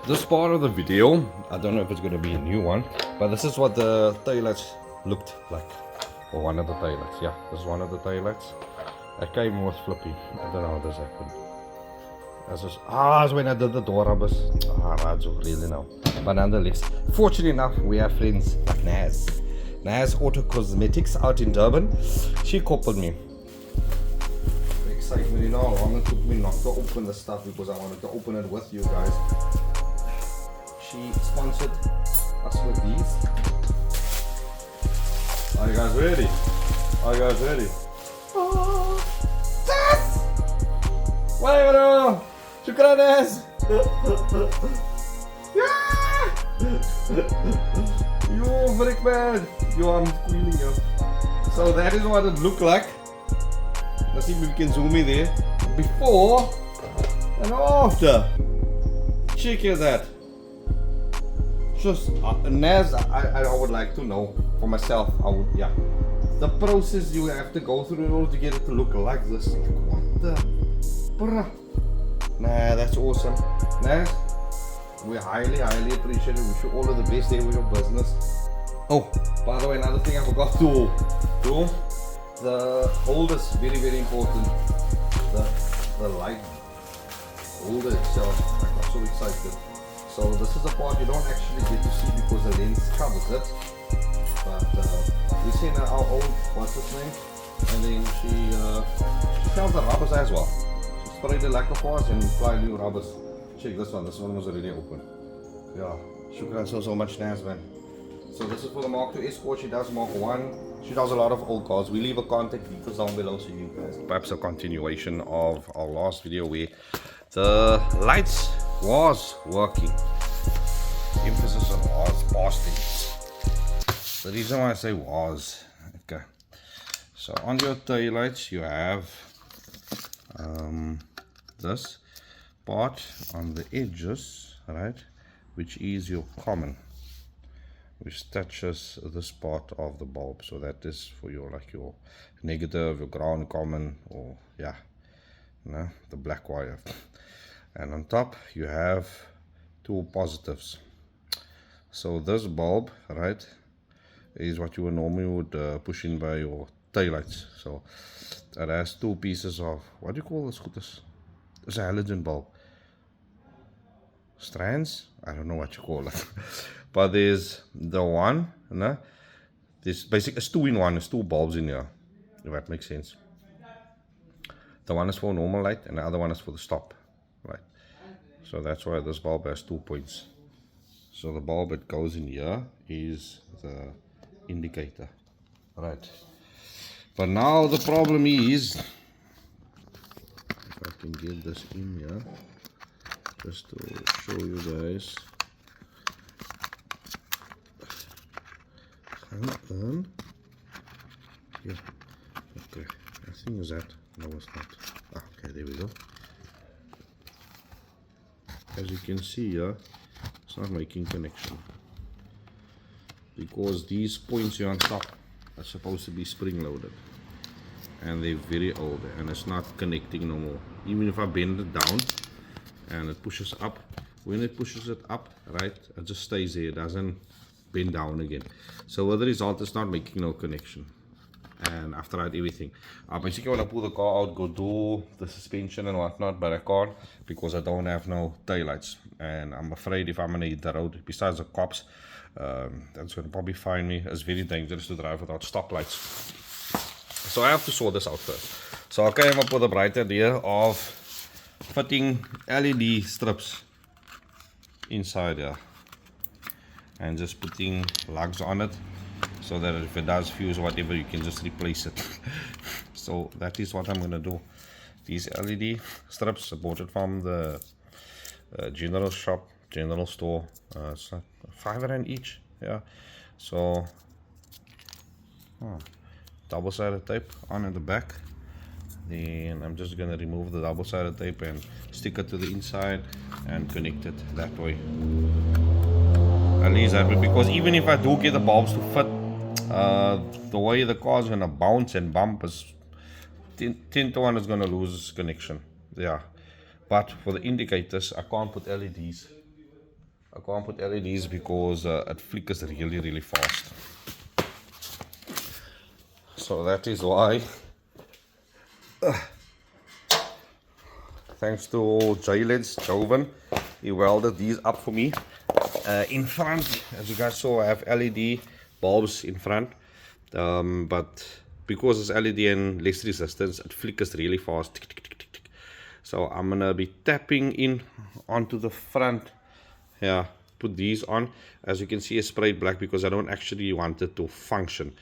This part of the video, I don't know if it's going to be a new one, but this is what the taillights looked like. Or one of the taillights, yeah, this is one of the taillights. I came with flipping. I don't know how this happened. That's when I did the door rubbers. That's really now. But nonetheless, fortunately enough, we have friends like Naz Auto Cosmetics out in Durban. She coupled me. Excitement, you know how long it took me not to open the stuff because I wanted to open it with you guys. She sponsored us with these. Are you guys ready? Are you guys ready? Bueno, chukranes. You freak man. Yo, I'm squealing you. So that is what it looked like. Let's see if we can zoom in there. Before and after. Check here that. Just Naz, I would like to know for myself. I would, yeah. The process you have to go through in order to get it to look like this. What the? Bruh. Nah, that's awesome. Naz, we highly appreciate it. Wish you all of the best there with your business. Oh, by the way, another thing I forgot to do. The holders, very important. The light holder itself. I got so excited. So this is the part you don't actually get to see because the lens covers it. But we seen our old, what's his name? And then she found the rubbers as well. She sprayed the lacquer parts and applied new rubbers. Check this one was already open. Yeah, shukran so much Naz, man. So this is for the Mark II Escort. She does Mark 1. She does a lot of old cars. We leave a contact details down below so you guys. Perhaps a continuation of our last video where the lights was working. Emphasis on was, past tense. The reason why I say was, okay. So on your taillights you have this part on the edges, right, which is your common, which touches this part of the bulb. So that is for your your negative, your ground common, or yeah, the black wire. And on top you have two positives. So this bulb, right, is what you normally would push in by your taillights. So it has two pieces of, what do you call this? It's a halogen bulb. Strands? I don't know what you call it. But there's the one, there's basically it's two in one, it's two bulbs in here, if that makes sense. The one is for normal light and the other one is for the stop light. So that's why this bulb has 2 points. So the bulb that goes in here is the indicator, right? But now the problem is, if I can get this in here, just to show you guys. Yeah, okay, I think is that, no it's not. Okay, there we go. As you can see here, it's not making connection because these points here on top are supposed to be spring loaded and they're very old and it's not connecting no more. Even if I bend it down and it pushes up, when it pushes it up, right, it just stays there, it doesn't bend down again. So with the result, it's not making no connection. And after I tried everything, I basically want to pull the car out, go do the suspension and whatnot, but I can't because I don't have no taillights. And I'm afraid if I'm going to hit the road, besides the cops, that's going to probably find me. It's very dangerous to drive without stoplights. So I have to sort this out first. So I came up with a bright idea of fitting LED strips inside here and just putting lugs on it, so that if it does fuse or whatever, you can just replace it. So that is what I'm going to do. These LED strips I bought it from the general store. It's like R5 each. Yeah. So double-sided tape on in the back. Then I'm just going to remove the double-sided tape and stick it to the inside and connect it that way. At least that way, because even if I do get the bulbs to fit, the way the car's gonna bounce and bump is 10 to 1 is gonna lose connection. Yeah, but for the indicators I can't put LEDs I can't put LEDs because it flickers really fast. So that is why, thanks to Joven, he welded these up for me. In front, as you guys saw, I have LED bulbs in front, but because it's LED and less resistance, it flickers really fast. Tick, tick, tick, tick, tick. So I'm gonna be tapping in onto the front. Yeah, put these on. As you can see, it's sprayed black because I don't actually want it to function.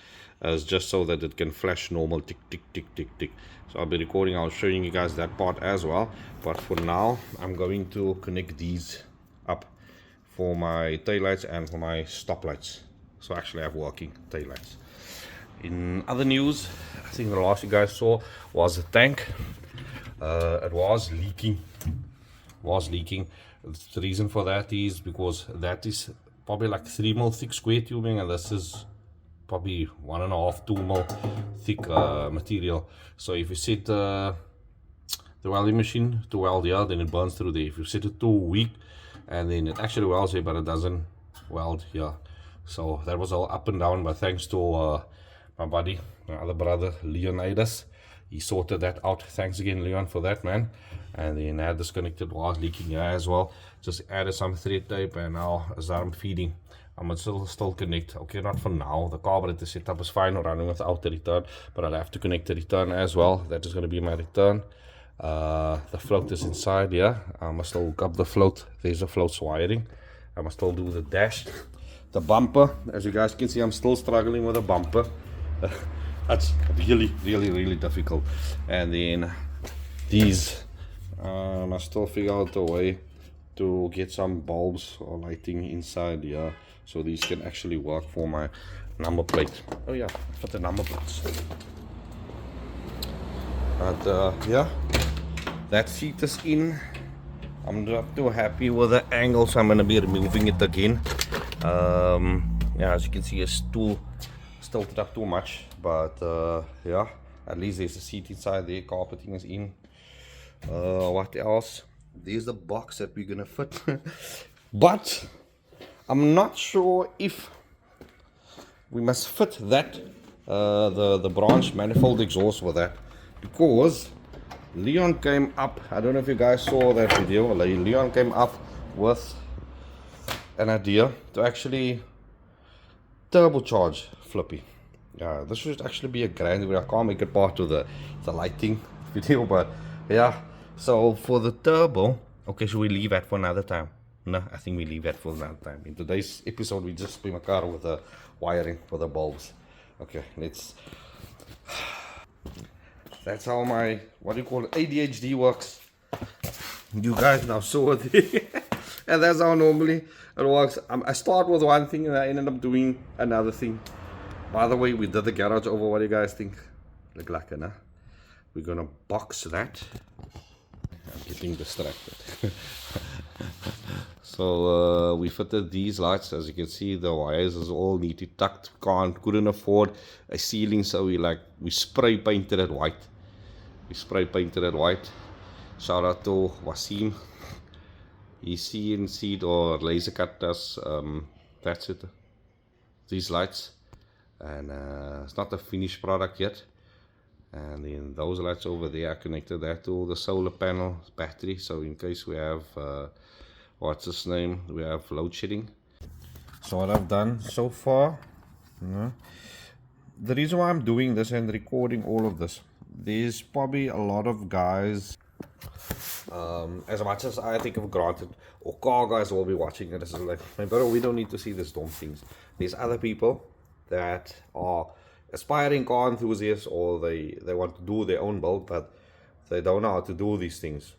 It's just so that it can flash normal tick tick tick tick tick. So I'll be recording, I'll showing you guys that part as well, but for now I'm going to connect these up for my taillights and for my stoplights, so actually I have working taillights. In other news, I think the last you guys saw was the tank. It was leaking. The reason for that is because that is probably like 3 mil thick square tubing, and this is probably 1.5 2 mil thick material. So if you set the welding machine to weld here, then it burns through there. If you set it too weak, and then it actually welds here but it doesn't weld here. So that was all up and down, but thanks to my buddy, my other brother Leonidas, he sorted that out. Thanks again, Leon, for that, man. And then I had this connected, was leaking here as well. Just added some thread tape, and now as I'm feeding, I'm still connect. Okay, not for now. The carburetor setup is fine running without the return, but I'll have to connect the return as well. That is going to be my return. The float is inside here. I must still hook up the float. There's the float's wiring. I must still do the dash. The bumper, as you guys can see, I'm still struggling with the bumper. That's really difficult. And then these, I must still figure out a way to get some bulbs or lighting inside here, so these can actually work for my number plate. Oh yeah, for the number plates. But yeah, that seat is in. I'm not too happy with the angle, so I'm going to be removing it again. Yeah, as you can see, it's too tilted up too much, but yeah, at least there's a seat inside there. Carpeting is in. What else? There's the box that we're gonna fit. But I'm not sure if we must fit that the branch manifold exhaust with that, because Leon came up, I don't know if you guys saw that video, Leon came up with an idea to actually turbocharge Flippy. Yeah, this should actually be a grand video. I can't make it part of the lighting video, but yeah. So for the turbo, okay, should we leave that for another time? No, I think we leave that for another time. In today's episode, we just spin my car with the wiring for the bulbs. Okay, let's. That's how my, what do you call it, ADHD works. You guys now saw it. And that's how normally it works. I start with one thing and I ended up doing another thing. By the way, we did the garage over. What do you guys think? Look like it, huh? We're gonna box that. I'm getting distracted. So we fitted these lights. As you can see, the wires is all neatly tucked. Couldn't afford a ceiling, so we spray painted it white. Shout out to Wasim. He CNC'd or laser cut us. That's it. These lights, and it's not a finished product yet. And then those lights over there, I connected that to the solar panel battery, so in case we have what's his name, we have load shedding. So what I've done so far, the reason why I'm doing this and recording all of this, there's probably a lot of guys, as much as I take it for granted, or car guys will be watching it, this is like, my brother, we don't need to see this dumb things. There's other people that are aspiring car enthusiasts, or they want to do their own build, but they don't know how to do these things.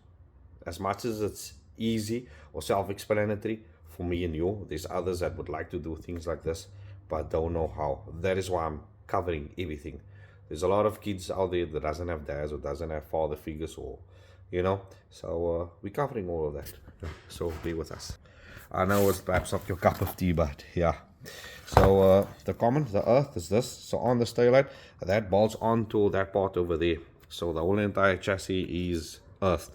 As much as it's easy or self-explanatory for me and you, there's others that would like to do things like this but don't know how. That is why I'm covering everything. There's a lot of kids out there that doesn't have dads or doesn't have father figures, or so we're covering all of that. So be with us. I know it's perhaps not your cup of tea, but yeah. So the earth is this. So on the taillight, that bolts onto that part over there. So the whole entire chassis is earthed.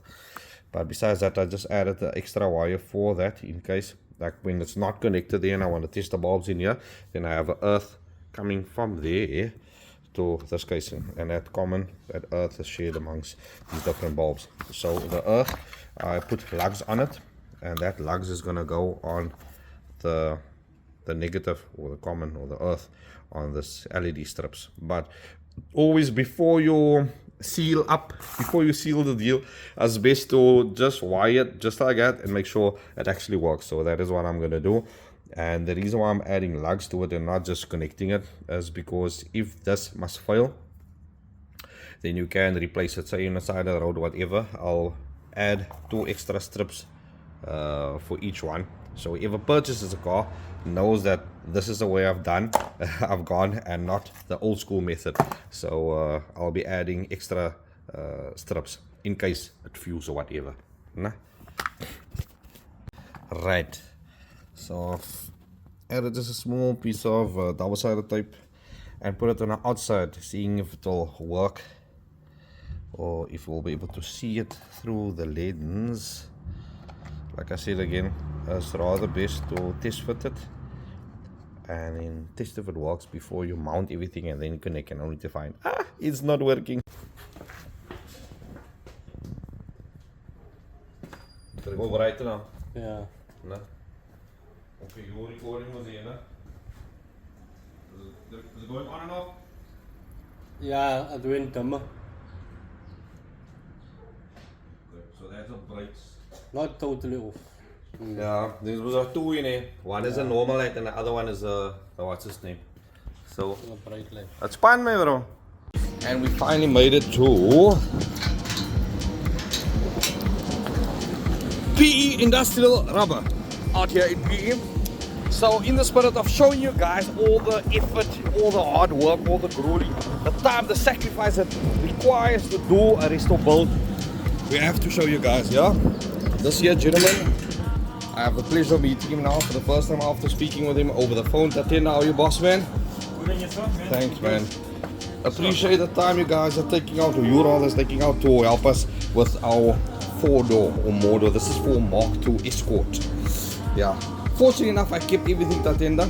But besides that, I just added the extra wire for that in case like when it's not connected there and I want to test the bulbs in here, then I have an earth coming from there to this casing, and that earth is shared amongst these different bulbs. So the earth, I put lugs on it, and that lugs is gonna go on the negative or the common or the earth on this LED strips. But always before you seal the deal, it's best to just wire it just like that and make sure it actually works. So that is what I'm gonna do. And the reason why I'm adding lugs to it and not just connecting it is because if this must fail, then you can replace it, say on the side of the road, whatever. I'll add 2 extra strips for each one, so whoever purchases a car knows that this is the way I've gone and not the old school method. So I'll be adding extra strips in case it fuels or whatever. Nah? Right, so I've added just a small piece of double-sided tape and put it on the outside, seeing if it will work or if we'll be able to see it through the lens. Like I said again, it's rather best to test fit it and then test if it works before you mount everything and then connect, and only to find it's not working. Did it go right now? Yeah. No. Okay, your recording was here, no? Is it going on and off? Yeah, it went dimmer. Okay, so that's a bright. Not totally off. Yeah, there was a 2 in here. One is a normal light and the other one is a what's his name. So A bright light. that's fine, my bro. And we finally made it to PE Industrial Rubber out here in PE. So in the spirit of showing you guys all the effort, all the hard work, all the grueling, the time, the sacrifice that requires to do a resto build, we have to show you guys, yeah? This here gentleman, I have the pleasure of meeting him now for the first time after speaking with him over the phone. Tatenda, how are you, boss man? Good on yourself, man. Thanks, man. Appreciate the time you guys are taking out, or you rather is taking out to help us with our 4-door or more door. This is for Mark II Escort. Yeah. Fortunately enough, I kept everything Tatenda.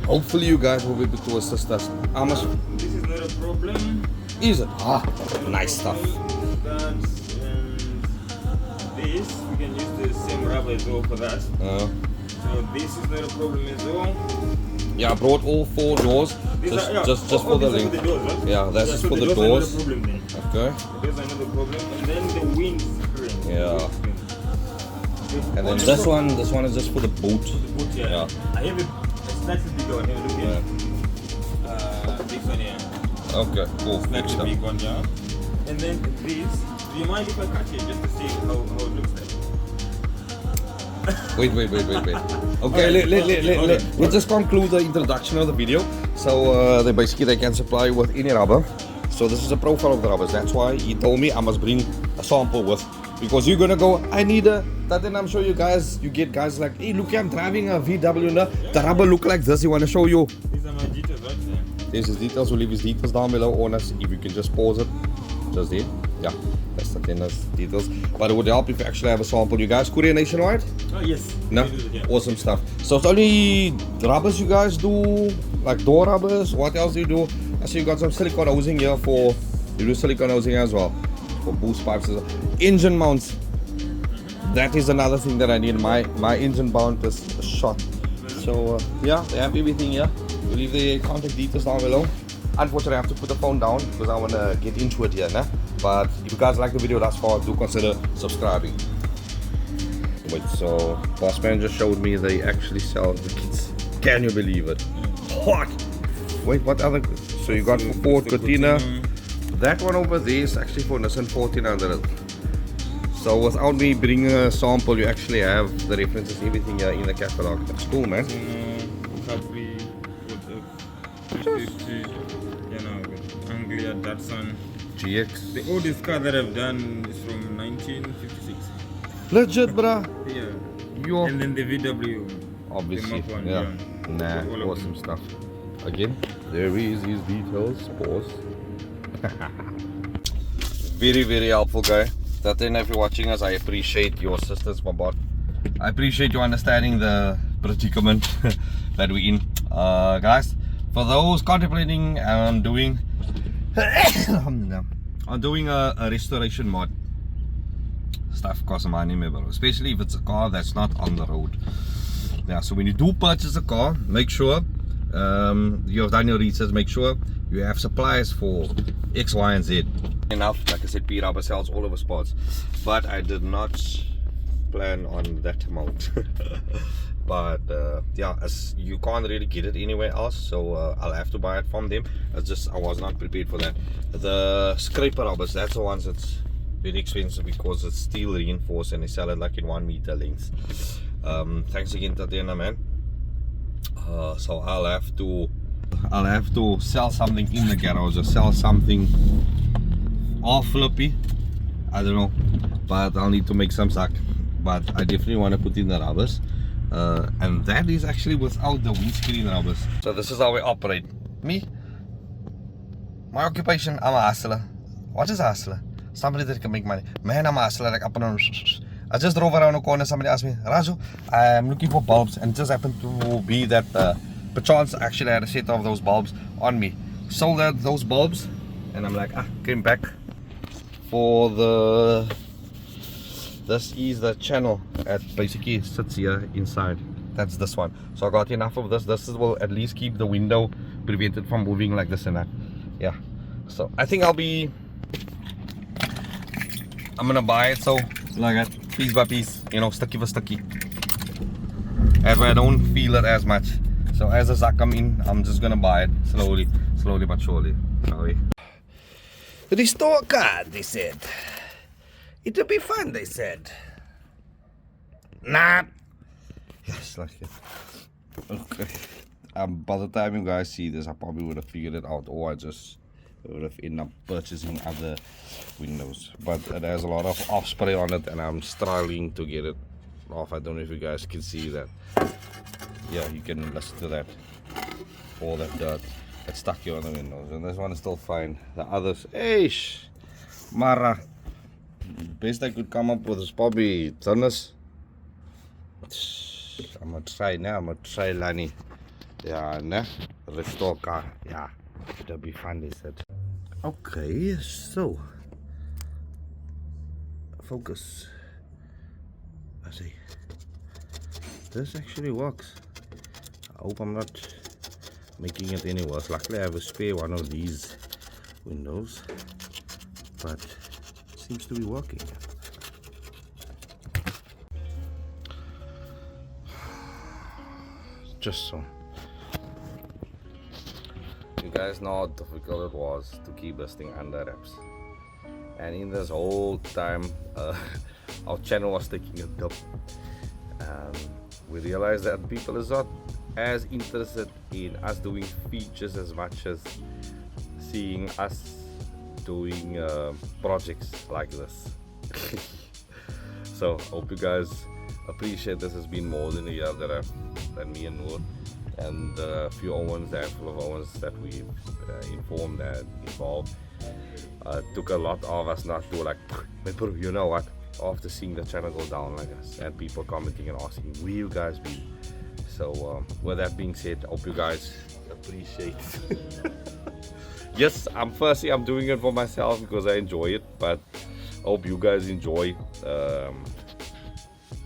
Hopefully you guys will be able to assist us. How much? This is not a problem. Is it? Nice stuff. That and this, we can use the same rubber as well for that. So this is not a problem as well. Yeah, I brought all 4 doors just for the link. Yeah, that's just so for the doors. Are not a problem then. Okay. The doors are not a problem. And then the wind screen. Yeah. And then this one is just for the boot. The boot, yeah. I have a slightly bigger one here. Look here. This one here. Okay, cool. Next Slightly up. big one, yeah. And then this. Do you mind if I cut it just to see how it looks like? Wait. Okay, let's just conclude the introduction of the video. So they can supply with any rubber. So this is a profile of the rubbers. That's why he told me I must bring a sample with, because you're gonna go, I need a that, and I'm sure you get guys like, hey, look, I'm driving a VW and the rubber look like this. You want to show you? These are my details right there. There's his details. We'll leave his details down below on us. If you can just pause it, just there. Yeah, that's the details. But it would help if you actually have a sample. You guys courier nationwide? Oh yes. No? We do it, yeah. Awesome stuff. So it's only rubbers you guys do, like door rubbers. What else do you do? I see you got some silicone housing here for, you do silicone housing as well for boost pipes as well. Engine mounts. That is another thing that I need. My engine mount is shot. So yeah, they have everything here. We'll leave the contact details down below. Unfortunately, I have to put the phone down because I want to get into it here, nah? But if you guys like the video thus far, do consider subscribing. Wait, so boss man just showed me they actually sell the kits. Can you believe it? What? Wait, what other? So you got for Ford Cortina. That one over there is actually for Nissan 1400. So without me bringing a sample, you actually have the references, everything here in the catalog. That's cool, man. Capri, Anglia, Datsun. GX. The oldest car that I've done is from 1956. Legit, bruh. Yeah. And then the VW. Obviously, the Mark 1, yeah. Nah, all of awesome them. stuff. Again, there is his details. Pause. Very, very helpful guy. That then, if you're watching us, I appreciate your assistance, my bot. I appreciate you understanding the predicament that we're in. Guys, for those contemplating on doing a restoration mod, stuff costs money, bro. Especially if it's a car that's not on the road. Yeah, so when you do purchase a car, make sure you have done your research. Make sure you have supplies for X, Y, and Z. Enough, like I said, P-Rubber sells all over spots, but I did not plan on that amount. But yeah, as you can't really get it anywhere else, so I'll have to buy it from them. It's just I was not prepared for that. The scraper rubbers, that's the ones that's very expensive because it's steel reinforced and they sell it like in 1 meter lengths. Thanks again, Tatiana, man. So I'll have to sell something in the garage or sell something all flippy. I don't know, but I'll need to make some sack. But I definitely want to put in the rubbers, and that is actually without the windscreen rubbers. So this is how we operate. My occupation, I'm a hustler. What is a hustler? Somebody that can make money. Man, I'm a hustler. Like up and down. I just drove around a corner. Somebody asked me, Raju, I'm looking for bulbs, and it just happened to be that perchance actually I had a set of those bulbs on me. Sold out those bulbs, and I'm like, came back for the. This is the channel that basically sits here inside. That's this one. So I got enough of this. This will at least keep the window prevented from moving like this and that. Yeah. So I think I'm gonna buy it so like that, piece by piece, you know, sticky for sticky. As I don't feel it as much. So as the sack come in, I'm just gonna buy it slowly but surely. Restore card, they said. It'll be fun, they said. Nah. Yes, like it. Okay. By the time you guys see this, I probably would have figured it out, or I just would have ended up purchasing other windows. But it has a lot of off spray on it, and I'm struggling to get it off. I don't know if you guys can see that. Yeah, you can listen to that. All that dirt that's stuck here on the windows, and this one is still fine. The others, eish, Mara. Best I could come up with is probably Tunnus. I'm gonna try now. I'm gonna try Lani. Yeah, ne? Restore car. Yeah, it'll be fun, they said. Okay, so focus. I see. This actually works. I hope I'm not making it any worse. Luckily, I have a spare one of these windows, but it seems to be working. Just so. You guys know how difficult it was to keep this thing under wraps, and in this whole time our channel was taking a dip. We realized that people is not as interested in us doing features as much as seeing us doing projects like this. So hope you guys appreciate this. Has been more than a year that me and Noor and a few Owens, a handful of Owens that we've informed and involved. Took a lot of us not to like, you know what, after seeing the channel go down like us and people commenting and asking where you guys been. So with that being said, I hope you guys appreciate it. Yes, I'm doing it for myself because I enjoy it, but I hope you guys enjoy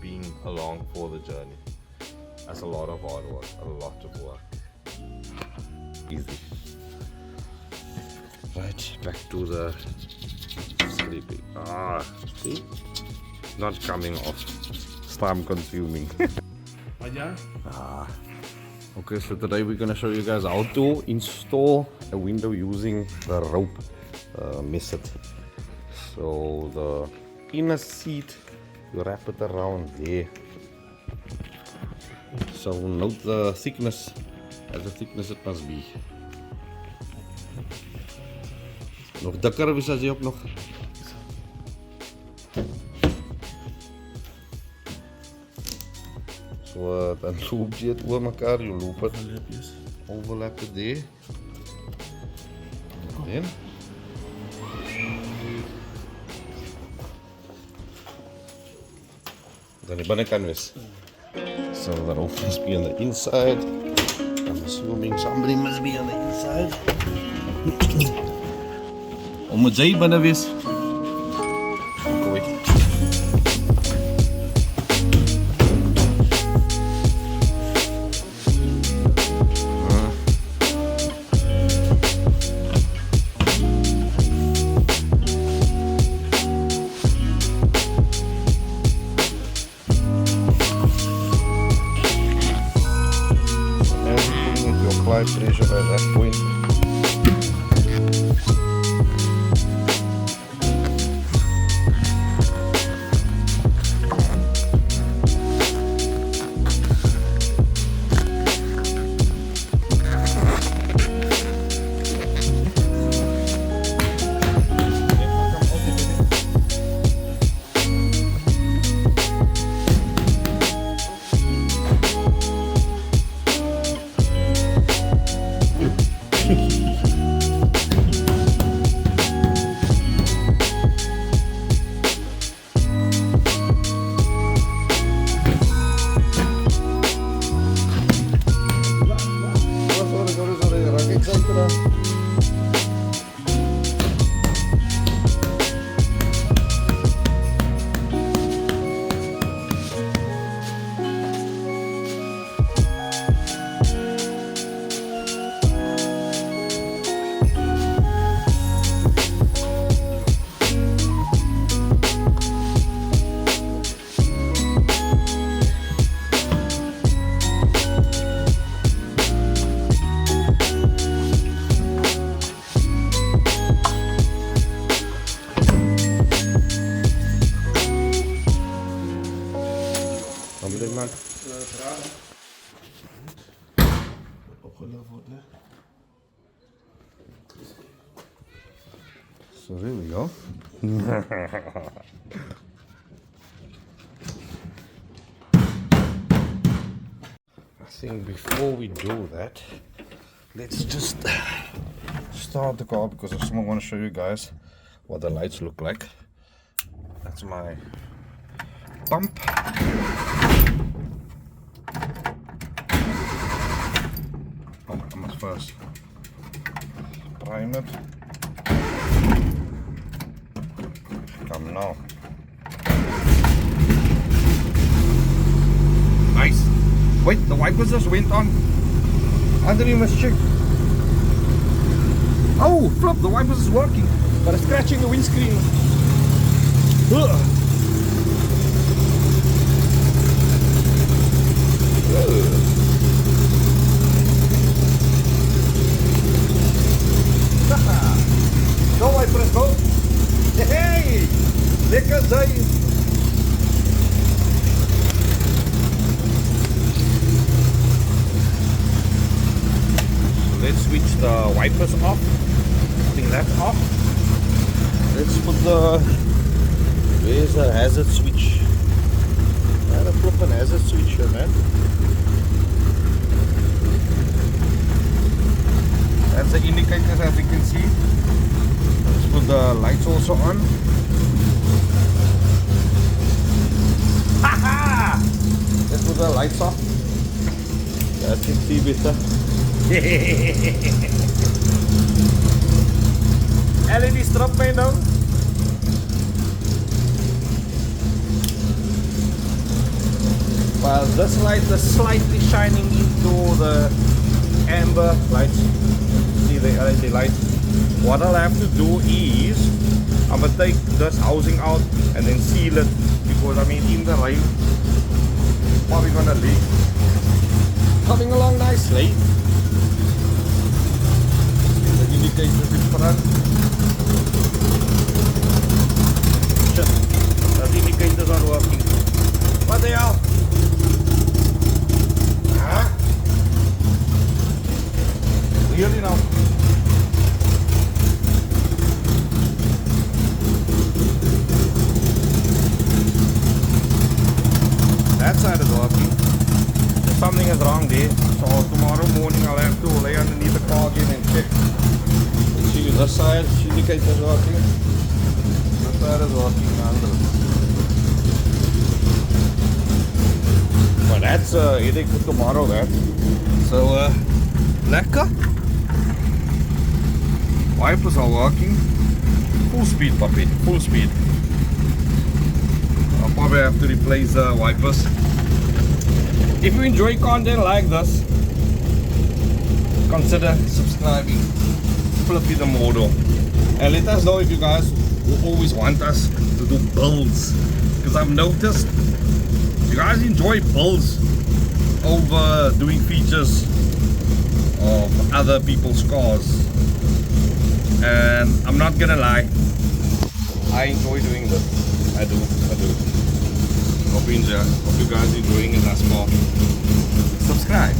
being along for the journey. That's a lot of hard work, a lot of work. Easy. Right, back to the sleeping. See? Not coming off. It's time consuming. Okay, so today we're gonna show you guys how to install a window using the rope method. So the inner seat, you wrap it around there. So note the thickness, as the thickness it must be. Nog dikker is as jy op nog. So dan loop jy het oor mekaar, jy loop het. Overlap it there. And then dan die binnekant wees. So that all must be on the inside. I'm assuming somebody must be on the inside. Om het zij binnen wees. Gooi. Apply pressure at that point. So there we go. I think before we do that, let's just start the car because I just want to show you guys what the lights look like. That's my pump. Oh, I must first prime it. Come now. Nice. Wait, the wipers just went on. Under you must check. Oh, flip, the wipers is working. But it's scratching the windscreen. Ugh. Go wipers, go. Hey, lekker zijn. Let's switch the wipers off. I think that's off. Let's put the, where's the hazard switch? I had a flippin' hazard switch here, man. That's the indicators, as you can see. Let's put the lights also on. Haha! Let's put the lights off. That can see better. LED strip mee nou. Well, this light is slightly shining into the amber lights. See the LED light. What I'll have to do is I'm gonna take this housing out and then seal it, because I mean in the rain it's probably gonna leak. Coming along nicely. The indicators in front. Shit, the indicators aren't working. What the hell? Huh? Really now? That side is working. Something is wrong there. So tomorrow morning I'll have to lay underneath the car again and check. Let's see this side, indicator is working. This side is working under. But that's a headache for tomorrow, that. So, lekker. Wipers are working. Full speed, puppy. Full speed. I'll probably have to replace the wipers. If you enjoy content like this, consider subscribing. Flippy the model. And let us know if you guys will always want us to do builds. Because I've noticed you guys enjoy builds over doing features of other people's cars. And I'm not gonna lie, I enjoy doing this. I do. Hope you guys are enjoying it as well. Subscribe.